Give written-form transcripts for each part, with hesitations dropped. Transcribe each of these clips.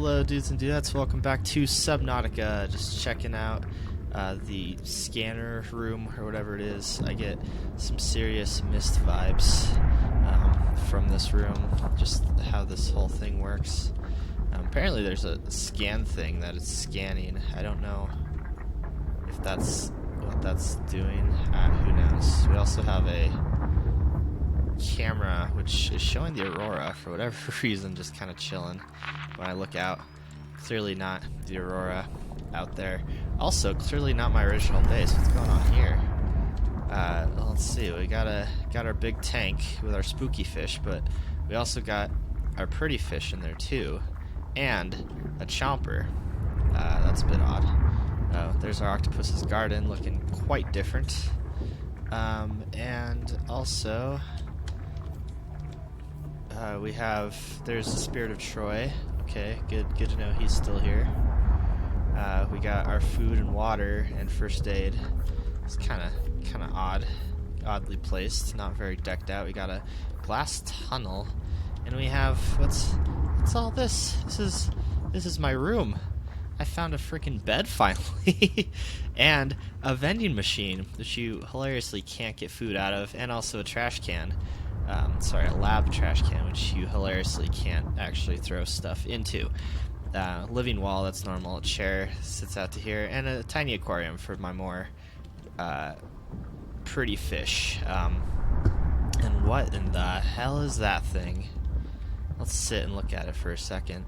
Hello dudes and dudettes, welcome back to Subnautica. Just checking out the scanner room or whatever it is. I get some serious Mist vibes from this room, just how this whole thing works. Apparently there's a scan thing that it's scanning. I don't know if that's what that's doing. Who knows? We also have a camera which is showing the aurora for whatever reason, just kind of chilling when I look out. Clearly not the aurora out there. Also, clearly not my original base. What's going on here? Let's see. We got our big tank with our spooky fish, but we also got our pretty fish in there too, and a chomper. That's a bit odd. There's our octopus's garden, looking quite different. And also, there's the Spirit of Troy. Okay, good to know he's still here. We got our food and water and first aid. It's kind of oddly placed, not very decked out. We got a glass tunnel, and we have what's all this? This is my room. I found a freaking bed finally, and a vending machine, which you hilariously can't get food out of, and also a trash can. Sorry, a lab trash can, which you hilariously can't actually throw stuff into. Living wall, that's normal. A chair sits out to here, and a tiny aquarium for my more pretty fish. And what in the hell is that thing? Let's sit and look at it for a second.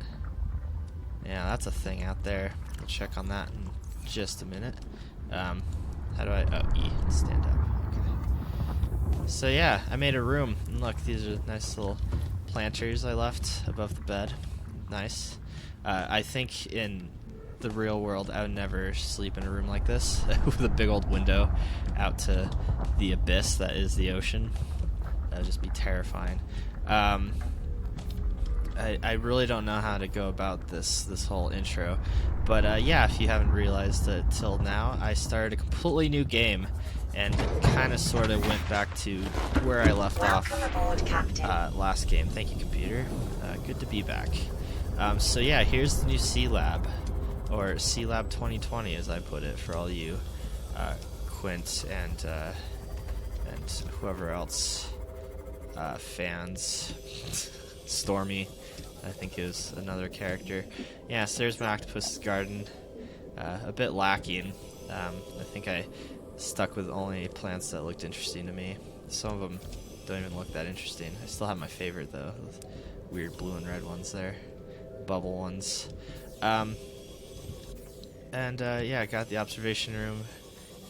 Yeah, that's a thing out there. We'll check on that in just a minute. How do I... Oh, E. Stand up. So yeah, I made a room, and look, these are nice little planters I left above the bed. Nice. I think in the real world I would never sleep in a room like this with a big old window out to the abyss that is the ocean. That would just be terrifying. I really don't know how to go about this whole intro, but yeah, if you haven't realized it till now, I started a completely new game, and kind of sort of went back to where I left off last game. Thank you, computer. Good to be back. So yeah, here's the new C Lab, or C Lab 2020 as I put it for all you Quint and whoever else fans. Stormy, I think, is another character. Yeah, so there's my octopus's garden. A bit lacking. I think I stuck with only plants that looked interesting to me. Some of them don't even look that interesting. I still have my favorite though, those weird blue and red ones there, bubble ones. Yeah, I got the observation room.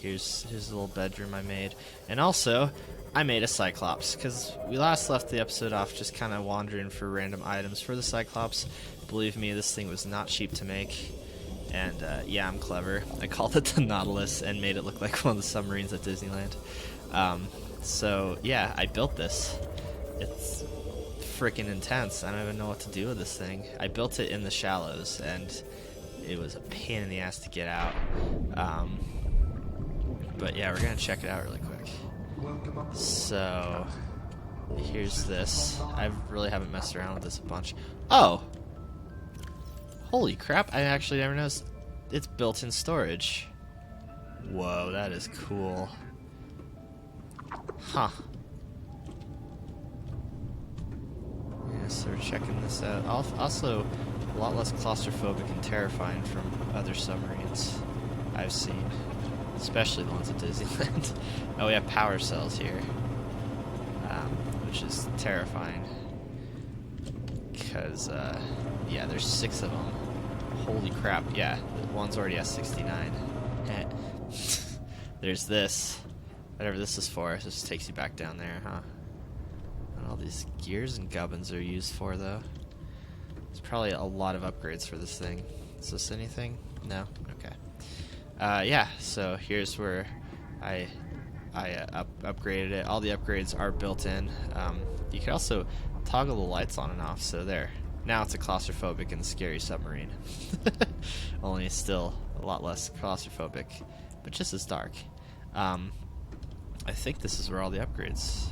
Here's a little bedroom I made, and also I made a Cyclops, because we last left the episode off just kind of wandering for random items for the Cyclops. Believe me, this thing was not cheap to make. And yeah, I'm clever. I called it the Nautilus and made it look like one of the submarines at Disneyland. So yeah, I built this. It's freaking intense. I don't even know what to do with this thing. I built it in the shallows, and it was a pain in the ass to get out. But yeah, we're gonna check it out really quick. So here's this. I really haven't messed around with this a bunch. Oh! Holy crap, I actually never noticed it's built-in storage. Whoa, that is cool. Huh. Yeah, so we're checking this out. Also, a lot less claustrophobic and terrifying from other submarines I've seen. Especially the ones at Disneyland. Oh, we have power cells here. Which is terrifying. Because, yeah, there's 6 of them. Holy crap, yeah, one's already at 69. There's this. Whatever this is for, it just takes you back down there, huh? What all these gears and gubbins are used for, though. There's probably a lot of upgrades for this thing. Is this anything? No? Okay. Yeah, so here's where I upgraded it. All the upgrades are built in. You can also toggle the lights on and off, so there. Now it's a claustrophobic and scary submarine. Only still a lot less claustrophobic, but just as dark. I think this is where all the upgrades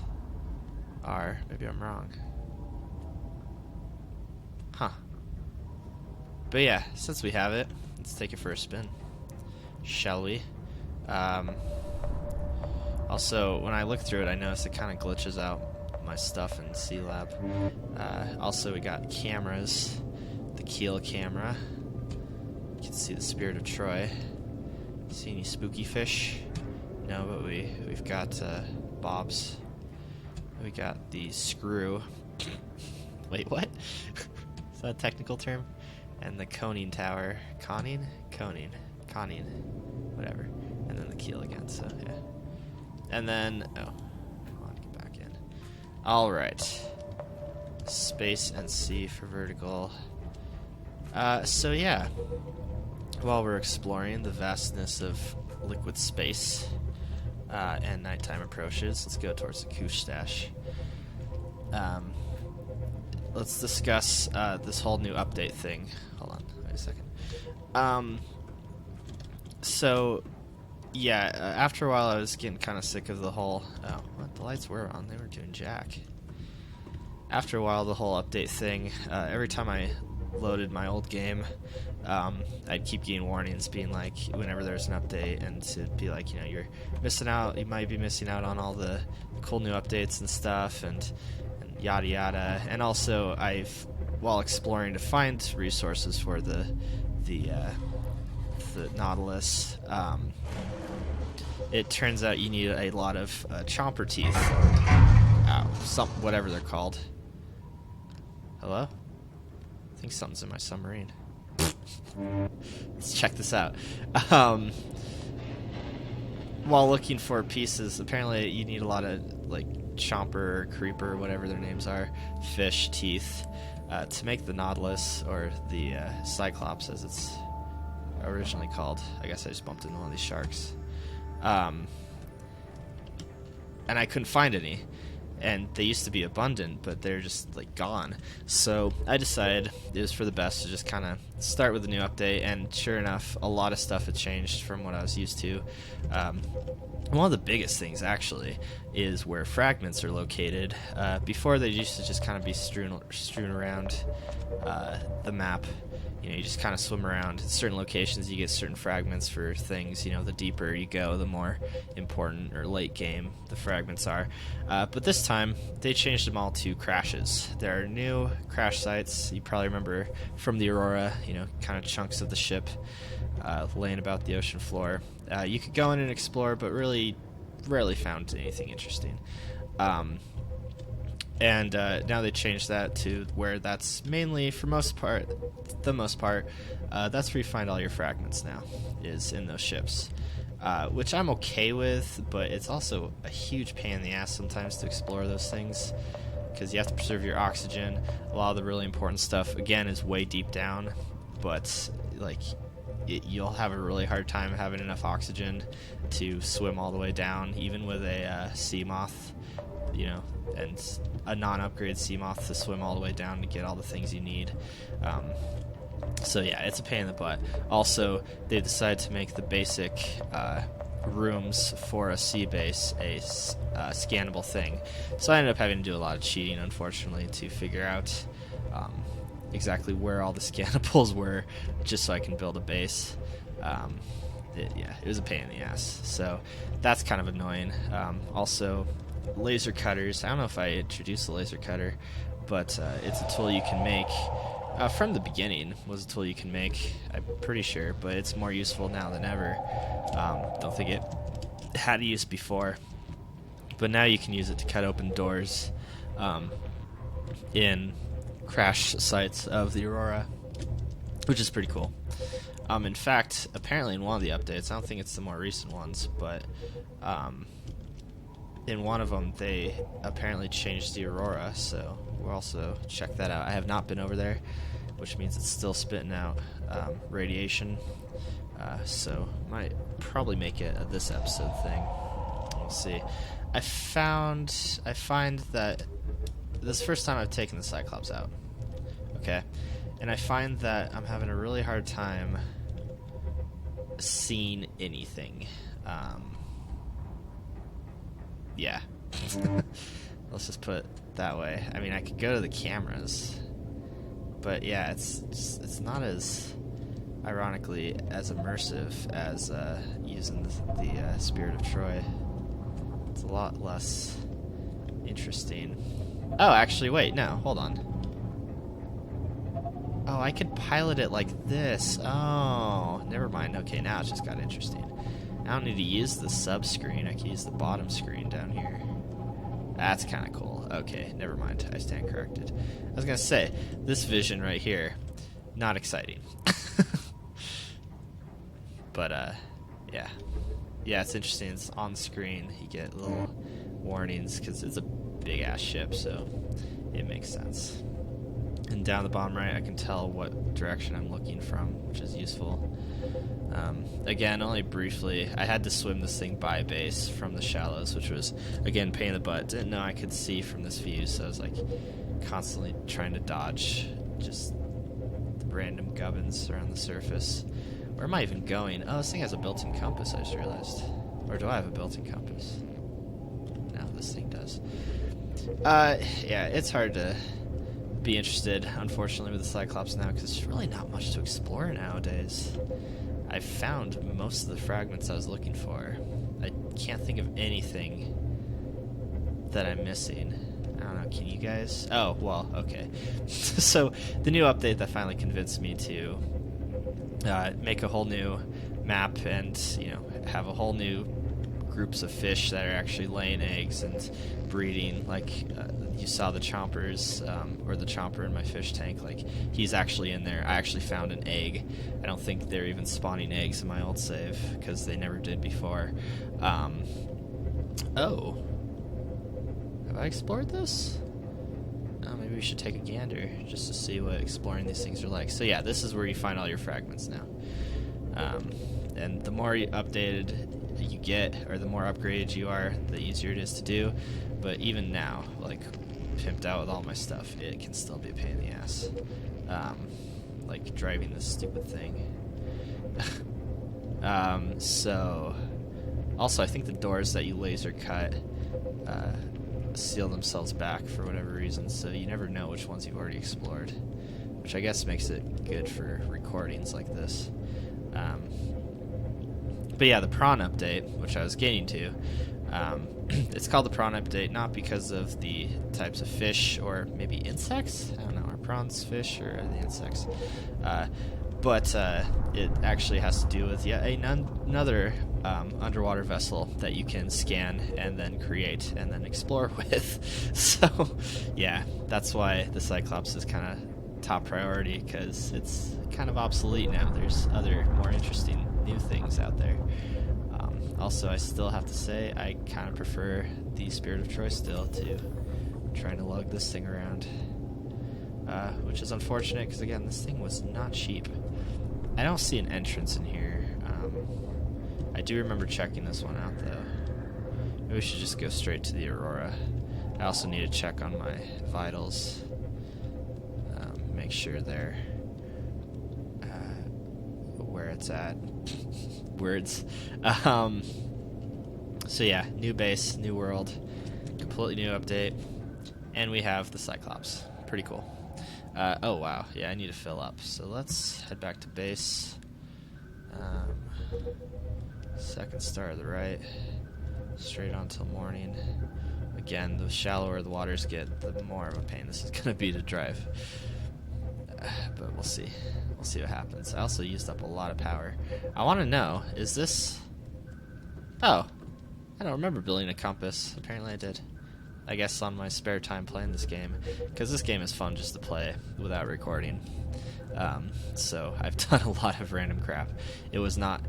are. Maybe I'm wrong. Huh. But yeah, since we have it, let's take it for a spin, shall we? Also, when I look through it, I notice it kind of glitches out my stuff in C-Lab. Also, we got cameras. The keel camera. You can see the Spirit of Troy. See any spooky fish? No, but we've got bobs. We got the screw. Wait, what? Is that a technical term? And the coning tower. Conning? Coning. Conning. Whatever. And then the keel again, so yeah. And then, oh, come on, get back in. Alright. Space and C for vertical. So yeah. While we're exploring the vastness of liquid space and nighttime approaches, let's go towards the Koosh stash. Let's discuss this whole new update thing. Hold on, wait a second. So, yeah, after a while I was getting kind of sick of the whole... Oh, what? The lights were on. They were doing jack. After a while, the whole update thing, every time I loaded my old game, I'd keep getting warnings being like, whenever there's an update, and to be like, you know, you're missing out, you might be missing out on all the cool new updates and stuff, and yada yada. And also, while exploring to find resources for the Nautilus, it turns out you need a lot of chomper teeth, whatever they're called. Hello? I think something's in my submarine. Let's check this out. While looking for pieces, apparently you need a lot of like chomper, creeper, whatever their names are, fish teeth to make the Nautilus, or the Cyclops as it's originally called. I guess I just bumped into one of these sharks. And I couldn't find any. And they used to be abundant, but they're just like gone. So I decided it was for the best to just kind of start with a new update, and sure enough, a lot of stuff had changed from what I was used to. One of the biggest things, actually, is where fragments are located. Before, they used to just kind of be strewn around the map. You know, you just kind of swim around. In certain locations, you get certain fragments for things. You know, the deeper you go, the more important or late game the fragments are. But this time, they changed them all to crashes. There are new crash sites. You probably remember from the Aurora, you know, kind of chunks of the ship laying about the ocean floor. You could go in and explore, but really rarely found anything interesting. And now they changed that to where that's mainly, for the most part, that's where you find all your fragments now, is in those ships. Which I'm okay with, but it's also a huge pain in the ass sometimes to explore those things, because you have to preserve your oxygen. A lot of the really important stuff, again, is way deep down, but like you'll have a really hard time having enough oxygen to swim all the way down, even with a sea moth, you know, and a non-upgraded sea moth to swim all the way down to get all the things you need. So yeah, it's a pain in the butt. Also, they decided to make the basic rooms for a sea base a scannable thing. So I ended up having to do a lot of cheating, unfortunately, to figure out exactly where all the scannables were, just so I can build a base. It was a pain in the ass. So that's kind of annoying. Also, laser cutters. I don't know if I introduced the laser cutter, but it's a tool you can make. From the beginning was a tool you can make, I'm pretty sure, but it's more useful now than ever. Don't think it had use before, but now you can use it to cut open doors in crash sites of the Aurora, which is pretty cool. In fact, apparently in one of the updates, I don't think it's the more recent ones, but in one of them they apparently changed the Aurora, so we'll also check that out. I have not been over there, which means it's still spitting out radiation, so might probably make it a this episode thing. We'll see. I find that this is the first time I've taken the Cyclops out, okay, and I find that I'm having a really hard time seeing anything. Yeah. Let's just put it that way. I mean, I could go to the cameras, But yeah, it's not as, ironically, as immersive as using the Spirit of Troy. It's a lot less interesting. Oh, actually, wait, no, hold on. Oh, I could pilot it like this. Oh, never mind. Okay, now it just got interesting. I don't need to use the sub screen. I can use the bottom screen down here. That's kind of cool. Okay, never mind. I stand corrected. I was going to say, this vision right here, not exciting. But, yeah. Yeah, it's interesting. It's on the screen. You get little warnings because it's a big-ass ship, so it makes sense. And down the bottom right, I can tell what direction I'm looking from, which is useful. Again, only briefly, I had to swim this thing by base from the shallows, which was, again, pain in the butt. Didn't know I could see from this view, so I was, like, constantly trying to dodge just random gubbins around the surface. Where am I even going? Oh, this thing has a built-in compass, I just realized. Or do I have a built-in compass? No, this thing does. Yeah, it's hard to be interested, unfortunately, with the Cyclops now, because there's really not much to explore nowadays. I found most of the fragments I was looking for. I can't think of anything that I'm missing. I don't know, can you guys? Oh, well, okay. So, the new update that finally convinced me to make a whole new map and, you know, have a whole new groups of fish that are actually laying eggs and breeding, like you saw the chompers, or the chomper in my fish tank, like he's actually in there. I actually found an egg. I don't think they're even spawning eggs in my old save because they never did before. Oh, have I explored this? Oh, maybe we should take a gander just to see what exploring these things are like. So yeah, this is where you find all your fragments now. And the more updated you get, or the more upgraded you are, the easier it is to do. But even now, like pimped out with all my stuff, it can still be a pain in the ass. Like driving this stupid thing. So also I think the doors that you laser cut seal themselves back for whatever reason, so you never know which ones you've already explored, which I guess makes it good for recordings like this. But yeah, the prawn update, which I was getting to, it's called the prawn update not because of the types of fish or maybe insects. I don't know, are prawns fish or are they insects? But it actually has to do with another underwater vessel that you can scan and then create and then explore with. So yeah, that's why the Cyclops is kind of top priority, because it's kind of obsolete now. There's other more interesting new things out there. Also, I still have to say I kind of prefer the Spirit of Troy still to trying to lug this thing around, which is unfortunate because again, this thing was not cheap. I don't see an entrance in here. I do remember checking this one out though. Maybe we should just go straight to the Aurora. I also need to check on my vitals, make sure they're where it's at. Words. So yeah, new base, new world, completely new update, and we have the Cyclops. Pretty cool. Oh wow, yeah, I need to fill up. So let's head back to base. Second star to the right, straight on till morning. Again, the shallower the waters get, the more of a pain this is going to be to drive. But we'll see. We'll see what happens. I also used up a lot of power. I want to know, is this... Oh, I don't remember building a compass. Apparently I did. I guess on my spare time playing this game, because this game is fun just to play without recording. So I've done a lot of random crap. It was not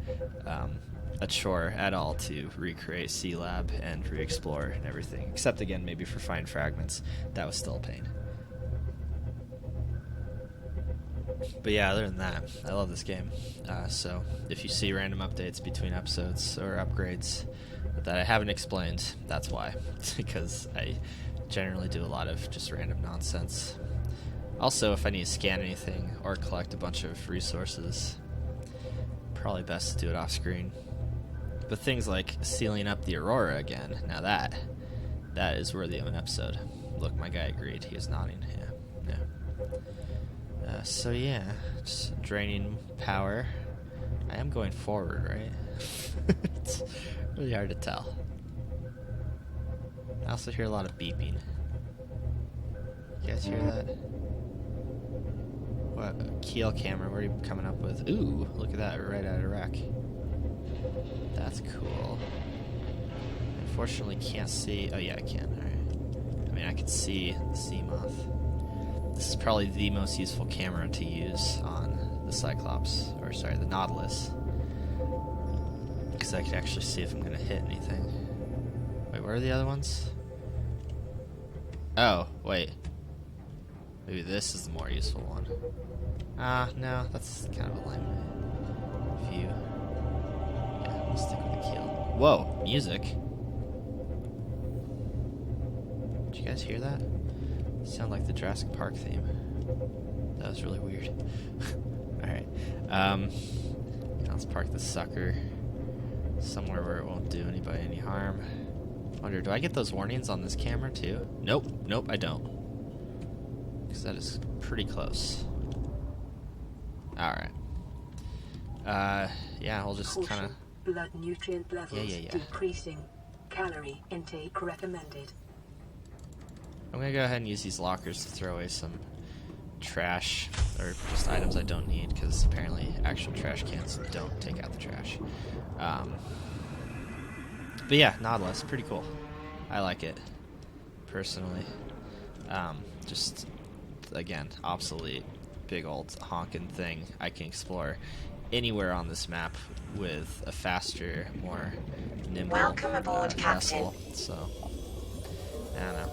a chore at all to recreate C-Lab and re-explore and everything, except again maybe for fine fragments. That was still a pain. But yeah, other than that, I love this game. So if you see random updates between episodes or upgrades that I haven't explained, that's why. Because I generally do a lot of just random nonsense. Also, if I need to scan anything or collect a bunch of resources, probably best to do it off screen. But things like sealing up the Aurora again, now that is worthy of an episode. Look, my guy agreed. He is nodding. Yeah. So yeah, just draining power. I am going forward, right? It's really hard to tell. I also hear a lot of beeping. You guys hear that? What? Keel camera, what are you coming up with? Ooh, look at that, right out of rack. That's cool. Unfortunately can't see, oh yeah I can, alright. I mean I can see the sea moth. This is probably the most useful camera to use on the Cyclops, or sorry, the Nautilus. Because I can actually see if I'm going to hit anything. Wait, where are the other ones? Oh, wait. Maybe this is the more useful one. No, that's kind of a lame view. Yeah, we'll stick with the keel. Whoa, music. Did you guys hear that? Sound like the Jurassic Park theme. That was really weird. Alright. Let's park the sucker somewhere where it won't do anybody any harm. Wonder, do I get those warnings on this camera too? Nope. Nope, I don't. Because that is pretty close. Alright. Yeah, we'll just kind of... Blood nutrient levels decreasing. Calorie intake recommended. I'm gonna go ahead and use these lockers to throw away some trash, or just items I don't need, because apparently actual trash cans don't take out the trash. But yeah, Nautilus, pretty cool. I like it, personally. Just, again, obsolete, big old honking thing I can explore anywhere on this map with a faster, more nimble Welcome aboard, vessel. So, I don't know.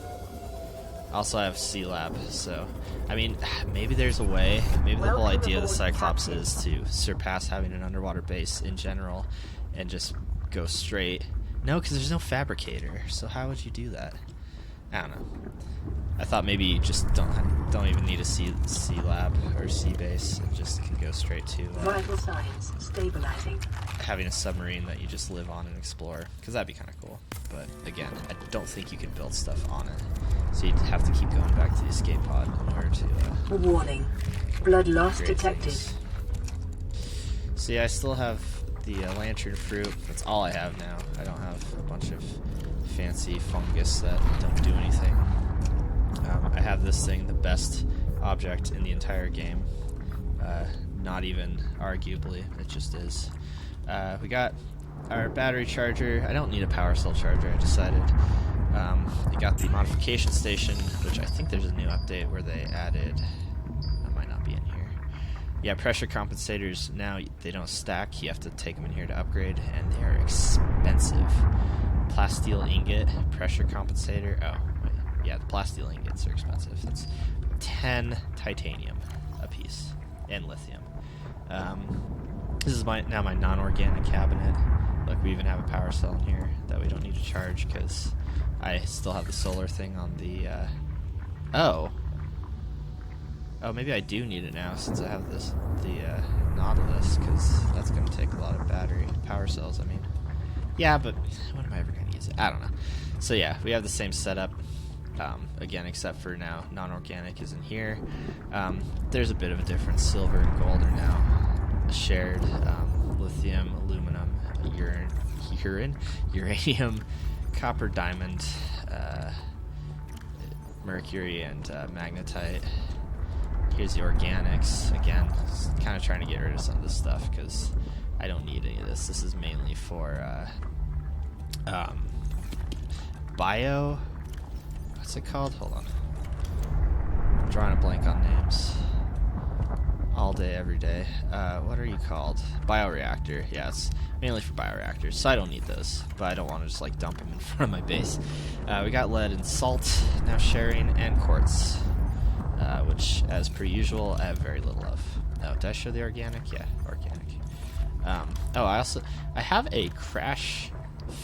Also, I have Sea Lab, so I mean, maybe there's a way. Maybe the whole idea of the Cyclops is to surpass having an underwater base in general and just go straight. No, because there's no fabricator. So how would you do that? I don't know. I thought maybe you just don't even need a sea lab or sea base and just can go straight to vital signs stabilizing. Having a submarine that you just live on and explore, because that'd be kind of cool. But again, I don't think you could build stuff on it, so you'd have to keep going back to the escape pod in order to. Warning, blood loss detected. See, I still have the lantern fruit. That's all I have now. I don't have a bunch of fancy fungus that don't do anything. I have this thing, the best object in the entire game. Not even arguably, it just is. We got our battery charger. I don't need a power cell charger, I decided. We got the modification station, which I think there's a new update where they added... That might not be in here. Yeah, pressure compensators, now they don't stack. You have to take them in here to upgrade, and they are expensive. Plasteel ingot, pressure compensator. Oh, wait. Yeah, the plasteel ingots are expensive. That's 10 titanium a piece, and lithium. This is now my non-organic cabinet. Look, we even have a power cell in here that we don't need to charge because I still have the solar thing on the... Oh, maybe I do need it now since I have the Nautilus, because that's going to take a lot of power cells, I mean. Yeah, but when am I ever going to use it? I don't know. So yeah, we have the same setup. Again, except for now, non-organic is in here. There's a bit of a difference. Silver and gold are now shared. Lithium, aluminum, uranium, copper, diamond, mercury, and magnetite. Here's the organics. Again, kind of trying to get rid of some of this stuff because I don't need any of this. This is mainly for bio... What's it called? Hold on. I'm drawing a blank on names. All day, every day. What are you called? Bioreactor. Yeah, it's mainly for bioreactors, so I don't need those. But I don't want to just like dump them in front of my base. We got lead and salt, now sharing, and quartz. Which, as per usual, I have very little of. Oh, did I show the organic? Yeah, organic. I have a crash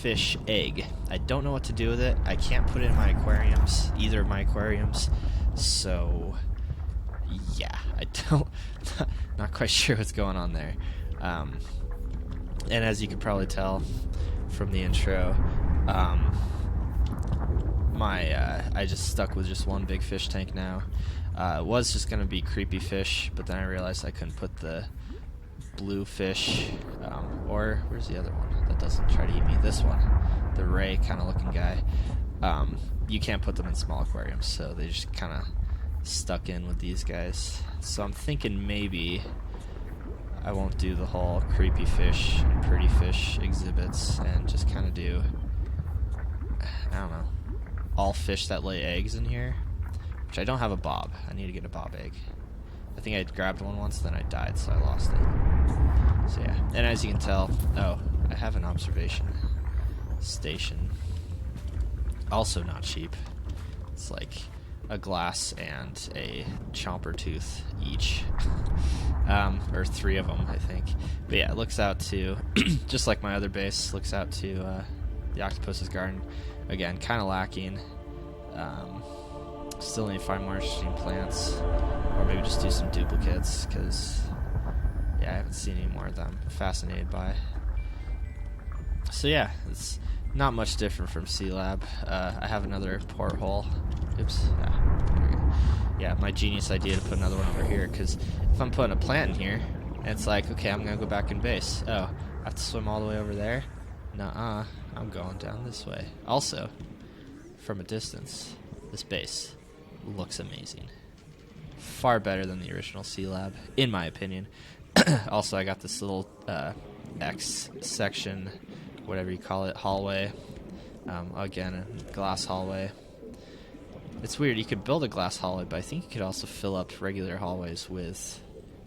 fish egg. I don't know what to do with it. I can't put it in my aquariums, either of my aquariums. So, yeah, not quite sure what's going on there. And as you can probably tell from the intro, I just stuck with just one big fish tank now. It was just gonna be creepy fish, but then I realized I couldn't put the blue fish, or where's the other one that doesn't try to eat me? This one, the ray kind of looking guy. You can't put them in small aquariums, so they just kind of stuck in with these guys. So I'm thinking maybe I won't do the whole creepy fish and pretty fish exhibits and just kind of do, I don't know, all fish that lay eggs in here, which I don't have a bob. I need to get a bob egg. I think I grabbed one once, then I died, so I lost it. So yeah, and as you can tell, oh, I have an observation station. Also not cheap. It's like a glass and a chomper tooth each. Or 3 of them, I think. But yeah, it looks out to, just like my other base, looks out to the octopus's garden. Again, kind of lacking. Still need to find more interesting plants. Or maybe just do some duplicates, because, yeah, I haven't seen any more of them. I'm fascinated by. So yeah, it's not much different from C-Lab. I have another porthole. Oops. There we go. Yeah, my genius idea to put another one over here, because if I'm putting a plant in here, and it's like, okay, I'm going to go back in base. Oh, I have to swim all the way over there? Nuh-uh. I'm going down this way. Also, from a distance, this base looks amazing. Far better than the original C-Lab, in my opinion. Also, I got this little X section, whatever you call it, hallway. Again, a glass hallway. It's weird, you could build a glass hallway, but I think you could also fill up regular hallways with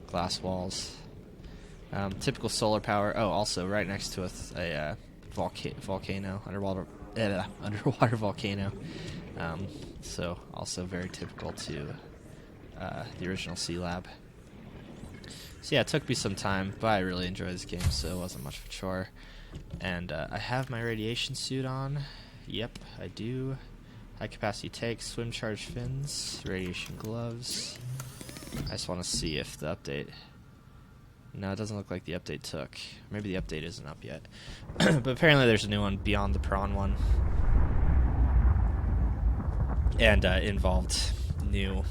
glass walls. Typical solar power. Oh, also right next to a volcano, underwater volcano. So also very typical to the original C-Lab. So yeah, it took me some time, but I really enjoyed this game, so it wasn't much of a chore. And I have my radiation suit on. Yep, I do. High capacity tank, swim charge fins, radiation gloves. I just want to see if the update... No, it doesn't look like the update took. Maybe the update isn't up yet. But apparently there's a new one beyond the PRAWN one. And involved new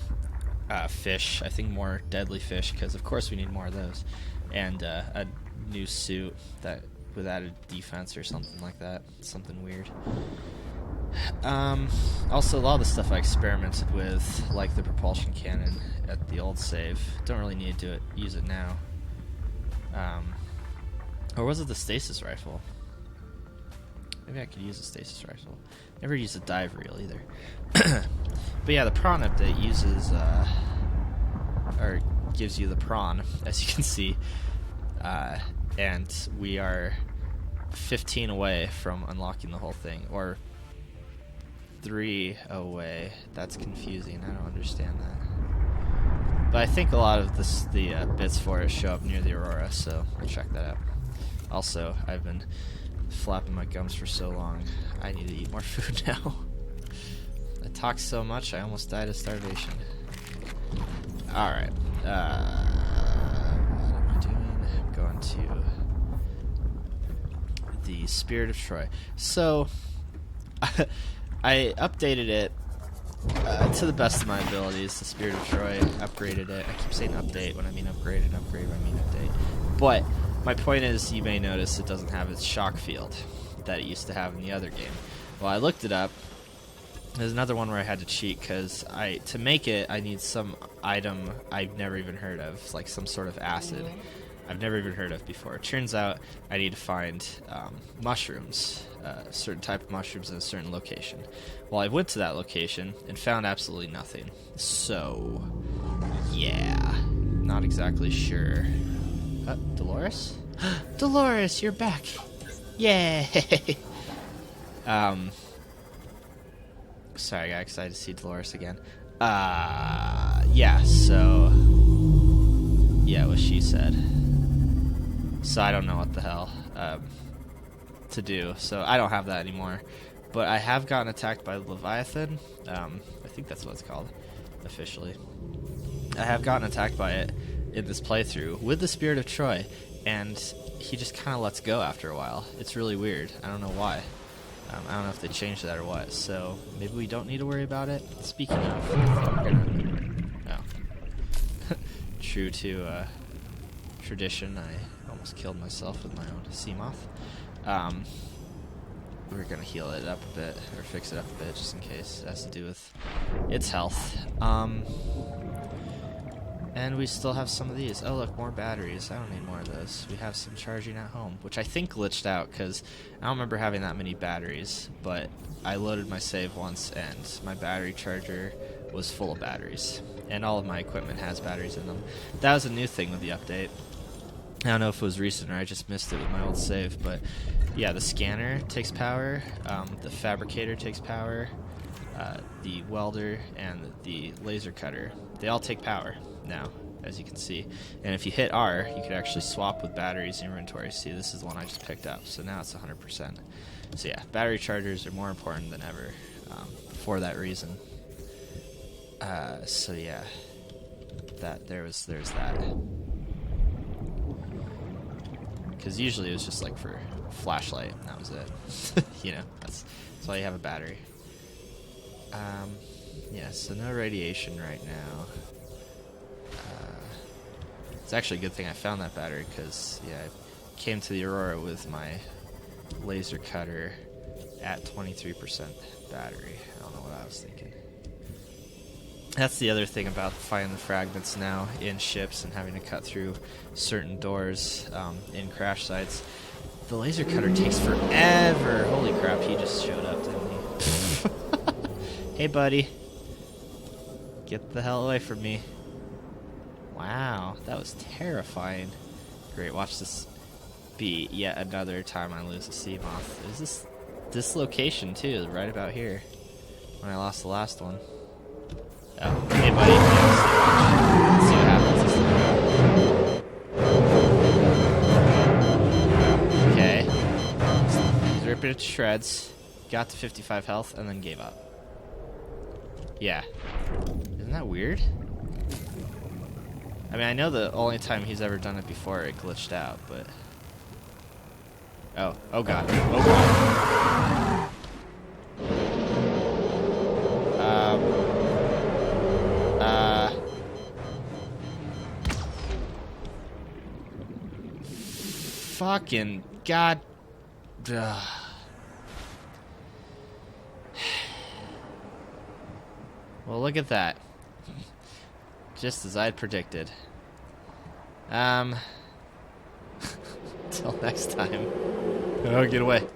fish. I think more deadly fish, because of course we need more of those. And a new suit that with added defense or something like that. Something weird. Also, a lot of the stuff I experimented with, like the propulsion cannon at the old save, don't really need to use it now. Or was it the stasis rifle? Maybe I could use a stasis rifle. Never used a dive reel either. But yeah, the PRAWN update uses, or gives you the PRAWN, as you can see, and we are 15 away from unlocking the whole thing, or 3 away. That's confusing. I don't understand that. But I think a lot of the bits for it show up near the Aurora, so we'll check that out. Also, I've been flapping my gums for so long. I need to eat more food now. I talked so much, I almost died of starvation. Alright. What am I doing? I'm going to the Spirit of Troy. So, I updated it to the best of my abilities. The Spirit of Troy, upgraded it. I keep saying update when I mean upgrade, and upgrade when I mean update. But my point is, you may notice it doesn't have its shock field that it used to have in the other game. Well, I looked it up. There's another one where I had to cheat, because to make it, I need some item I've never even heard of, like some sort of acid I've never even heard of before. It turns out I need to find mushrooms, a certain type of mushrooms in a certain location. Well, I went to that location and found absolutely nothing. So, yeah, not exactly sure. Dolores? Dolores, you're back! Yay! Sorry, I got excited to see Dolores again. Yeah, so... Yeah, what she said. So I don't know what the hell to do. So I don't have that anymore. But I have gotten attacked by Leviathan. I think that's what it's called, officially. I have gotten attacked by it in this playthrough with the Spirit of Troy. And he just kind of lets go after a while. It's really weird. I don't know why. I don't know if they changed that or what, so maybe we don't need to worry about it. Speaking of, I think we're gonna... Oh. True to tradition, I almost killed myself with my own sea moth. We're gonna heal it up a bit, or fix it up a bit, just in case. It has to do with its health. And we still have some of these. Oh, look, more batteries. I don't need more of those. We have some charging at home, which I think glitched out because I don't remember having that many batteries, but I loaded my save once and my battery charger was full of batteries. And all of my equipment has batteries in them. That was a new thing with the update. I don't know if it was recent or I just missed it with my old save, but yeah, the scanner takes power, the fabricator takes power, the welder and the laser cutter, they all take power now, as you can see. And if you hit R, you could actually swap with batteries in your inventory. See, this is the one I just picked up, so now it's 100%. So yeah, battery chargers are more important than ever for that reason. So yeah, there's that. Because usually it was just like for a flashlight, and that was it. You know, that's why you have a battery. Yeah, so no radiation right now. It's actually a good thing I found that battery, because yeah, I came to the Aurora with my laser cutter at 23% battery. I don't know what I was thinking. That's the other thing about finding the fragments now in ships and having to cut through certain doors in crash sites. The laser cutter takes forever. Holy crap, he just showed up, didn't he? Hey, buddy. Get the hell away from me. Wow, that was terrifying. Great, watch this be yet another time I lose a sea moth. Is this location too, right about here, when I lost the last one. Oh, hey buddy. Let's see what happens. Okay. He's ripping it to shreds. Got to 55 health and then gave up. Yeah. Isn't that weird? I mean, I know the only time he's ever done it before it glitched out, but... Oh god. Oh god. Fucking god. Well, look at that. Just as I'd predicted. Till next time. Oh, get away.